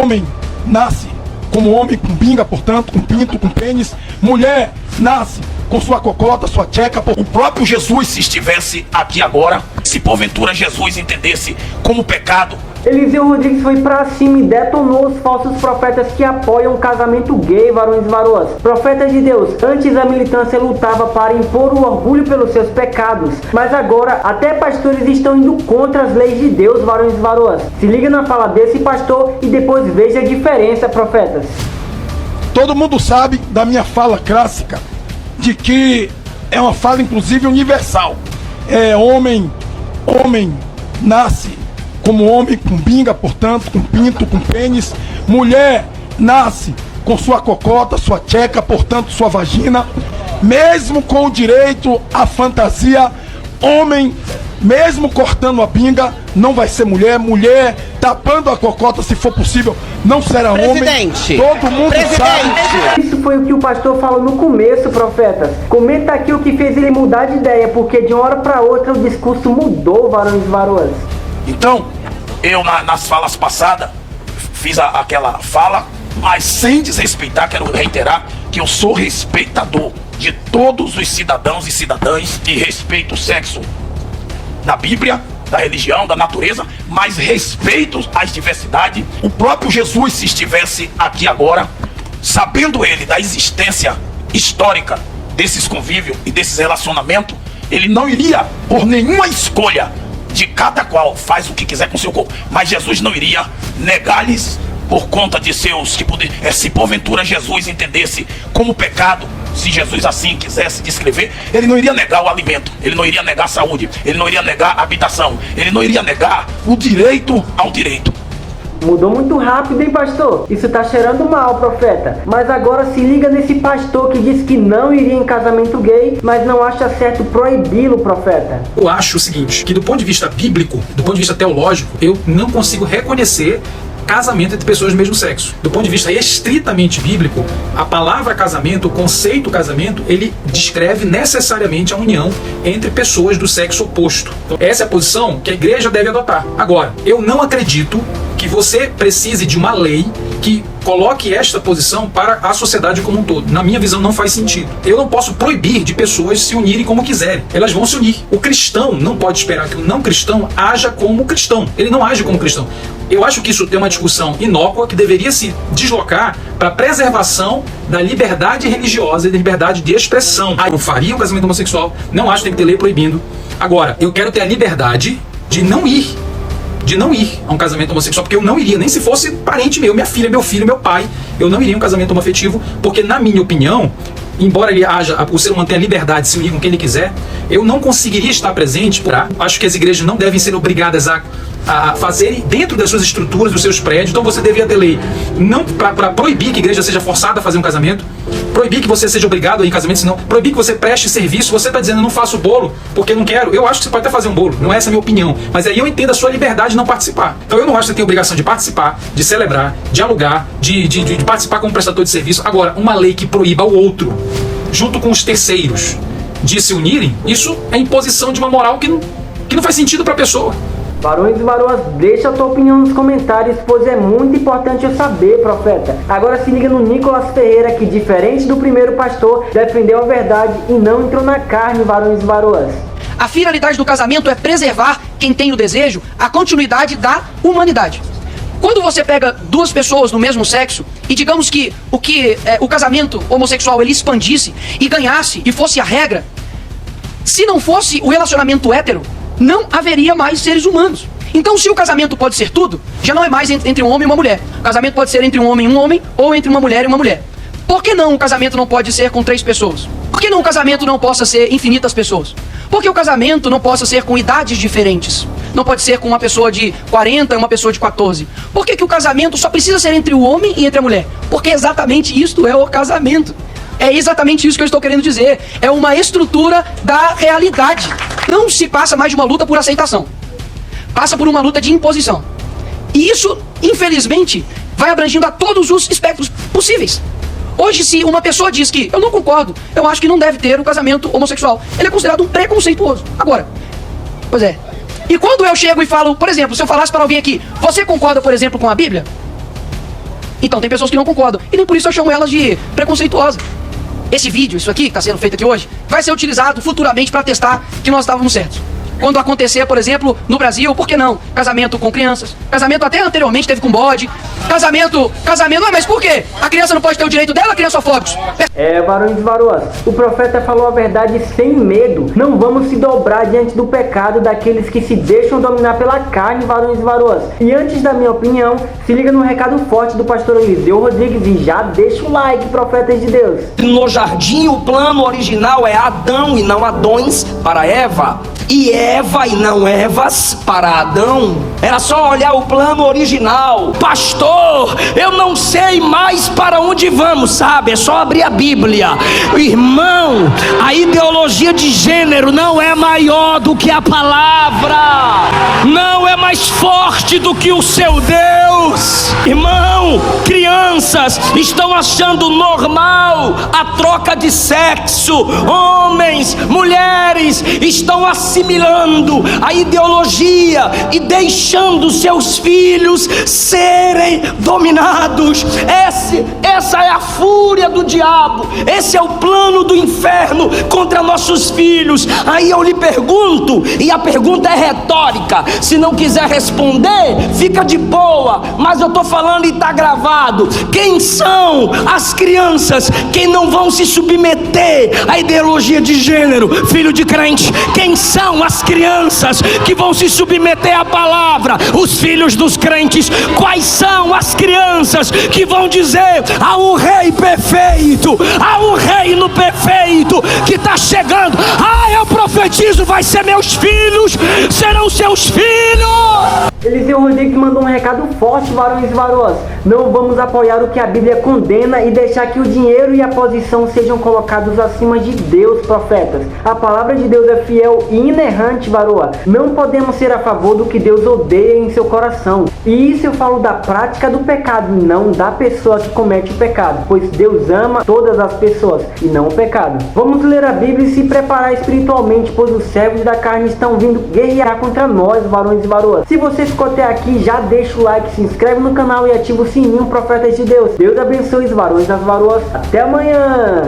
Homem nasce como homem com pinga, portanto, com pinto, com pênis. Mulher nasce com sua cocota, sua tcheca. O próprio Jesus, se estivesse aqui agora, se porventura Jesus entendesse como pecado, Eliseu Rodrigues foi pra cima e detonou os falsos profetas que apoiam o casamento gay, varões e varoas. Profetas de Deus, antes a militância lutava para impor o orgulho pelos seus pecados, mas agora até pastores estão indo contra as leis de Deus, varões e varoas. Se liga na fala desse pastor e depois veja a diferença, profetas. Todo mundo sabe da minha fala clássica, de que é uma fala inclusive universal. Homem nasce como homem com pinga, portanto, com pinto, com pênis. Mulher nasce com sua cocota, sua tcheca, portanto, sua vagina. Mesmo com o direito à fantasia, homem, mesmo cortando a pinga, não vai ser mulher. Mulher, tapando a cocota, se for possível, não será Presidente. homem. Todo mundo sabe. Isso foi o que o pastor falou no começo, profetas. Comenta aqui o que fez ele mudar de ideia, porque de uma hora para outra o discurso mudou, varões e varoas. então, eu nas falas passadas, fiz aquela fala, mas sem desrespeitar, quero reiterar que eu sou respeitador de todos os cidadãos e cidadãs, e respeito o sexo da Bíblia, da religião, da natureza, mas respeito às diversidades. O próprio Jesus, se estivesse aqui agora, sabendo ele da existência histórica desses convívios e desses relacionamentos, ele não iria por nenhuma escolha de cada qual faz o que quiser com seu corpo, mas Jesus não iria negar-lhes por conta de seus, se porventura Jesus entendesse como pecado, se Jesus assim quisesse descrever, ele não iria negar o alimento, ele não iria negar a saúde, ele não iria negar a habitação, ele não iria negar o direito ao direito. Mudou muito rápido, hein, pastor? Isso tá cheirando mal, profeta. Mas agora se liga nesse pastor que diz que não iria em casamento gay, mas não acha certo proibi-lo, profeta. Eu acho o seguinte, que do ponto de vista bíblico, do ponto de vista teológico, eu não consigo reconhecer casamento entre pessoas do mesmo sexo. Do ponto de vista estritamente bíblico, a palavra casamento, o conceito casamento, ele descreve necessariamente a união entre pessoas do sexo oposto. Então, essa é a posição que a igreja deve adotar. Agora, eu não acredito que você precise de uma lei que coloque esta posição para a sociedade como um todo. Na minha visão, não faz sentido. Eu não posso proibir de pessoas se unirem como quiserem. Elas vão se unir. O cristão não pode esperar que o não cristão haja como cristão. Ele não age como cristão. Eu acho que isso tem uma discussão inócua que deveria se deslocar para a preservação da liberdade religiosa e da liberdade de expressão. Eu não faria um casamento homossexual, não acho que tem que ter lei proibindo. Agora, eu quero ter a liberdade de não ir a um casamento homossexual, porque eu não iria, nem se fosse parente meu, minha filha, meu filho, meu pai, eu não iria a um casamento homoafetivo, porque na minha opinião, embora o ser humano tenha liberdade de se unir com quem ele quiser, eu não conseguiria estar presente. Acho que as igrejas não devem ser obrigadas a fazerem dentro das suas estruturas, dos seus prédios. Então você deveria ter lei não para proibir que a igreja seja forçada a fazer um casamento, proibir que você seja obrigado a ir em casamento, senão proibir que você preste serviço. Você está dizendo, eu não faço bolo porque não quero. Eu acho que você pode até fazer um bolo, não é essa a minha opinião, mas aí eu entendo a sua liberdade de não participar. Então eu não acho que você tem a obrigação de participar, de celebrar, de alugar, de participar como prestador de serviço. Agora, uma lei que proíba o outro, junto com os terceiros, de se unirem, isso é imposição de uma moral que não faz sentido para a pessoa. Varões e varoas, deixa a tua opinião nos comentários, pois é muito importante eu saber, profeta. Agora se liga no Nicolas Ferreira, que diferente do primeiro pastor, defendeu a verdade e não entrou na carne, varões e varoas. A finalidade do casamento é preservar quem tem o desejo, a continuidade da humanidade. Quando você pega duas pessoas do mesmo sexo e digamos que o casamento homossexual ele expandisse e ganhasse e fosse a regra, se não fosse o relacionamento hétero, não haveria mais seres humanos. Então, se o casamento pode ser tudo, já não é mais entre um homem e uma mulher. O casamento pode ser entre um homem ou entre uma mulher e uma mulher. Por que não o casamento não pode ser com 3 pessoas? Por que não o casamento não possa ser infinitas pessoas? Por que o casamento não possa ser com idades diferentes? Não pode ser com uma pessoa de 40 e uma pessoa de 14? Por que o casamento só precisa ser entre o homem e entre a mulher? Porque exatamente isto é o casamento. É exatamente isso que eu estou querendo dizer. É uma estrutura da realidade. Não se passa mais de uma luta por aceitação. Passa por uma luta de imposição. E isso, infelizmente, vai abrangindo a todos os espectros possíveis. Hoje, se uma pessoa diz que eu não concordo, eu acho que não deve ter um casamento homossexual, ele é considerado um preconceituoso. Agora, pois é. E quando eu chego e falo, por exemplo, se eu falasse para alguém aqui, você concorda, por exemplo, com a Bíblia? Então tem pessoas que não concordam. E nem por isso eu chamo elas de preconceituosas. Esse vídeo, isso aqui que está sendo feito aqui hoje, vai ser utilizado futuramente para testar que nós estávamos certos. Quando acontecer, por exemplo, no Brasil, por que não? Casamento com crianças. Casamento até anteriormente teve com bode. Casamento, mas por quê? A criança não pode ter o direito dela, criançofóbicos. Varões e varoas, o profeta falou a verdade sem medo. Não vamos se dobrar diante do pecado daqueles que se deixam dominar pela carne, varões e varoas. E antes da minha opinião, se liga no recado forte do pastor Eliseu Rodrigues e já deixa o like, profetas de Deus. No jardim, o plano original é Adão e não Adões para Eva, e Eva e não Evas para Adão. Era só olhar o plano original. Pastor, eu não sei mais para onde vamos, sabe? É só abrir a Bíblia. Irmão, a ideologia de gênero não é maior do que a palavra, não é mais forte do que o seu Deus. Irmão, crianças estão achando normal a troca de sexo. Homens, mulheres estão assimilando a ideologia e deixando seus filhos serem dominados. Essa é a fúria do diabo, esse é o plano do inferno contra nossos filhos. Aí eu lhe pergunto, e a pergunta é retórica, se não quiser responder, fica de boa, mas eu tô falando e tá gravado. Quem são as crianças que não vão se submeter à ideologia de gênero, filho de crente? Quem são as crianças que vão se submeter à palavra? Os filhos dos crentes. Quais são as crianças que vão dizer: há um rei perfeito, há um reino perfeito que está chegando? Eu profetizo, vai ser meus filhos, serão seus filhos. Eliseu Rodrigues mandou um recado forte, varões e varoas. Não vamos apoiar o que a Bíblia condena e deixar que o dinheiro e a posição sejam colocados acima de Deus, profetas. A palavra de Deus é fiel e inerrante, varoa. Não podemos ser a favor do que Deus odeia em seu coração. E isso eu falo da prática do pecado, não da pessoa que comete o pecado, pois Deus ama todas as pessoas e não o pecado. Vamos ler a Bíblia e se preparar espiritualmente, pois os servos da carne estão vindo guerrear contra nós, varões e varoas. Se você ficou até aqui, já deixa o like, se inscreve no canal e ativa o sininho, profetas de Deus. Deus abençoe os varões e as varoas. Até amanhã!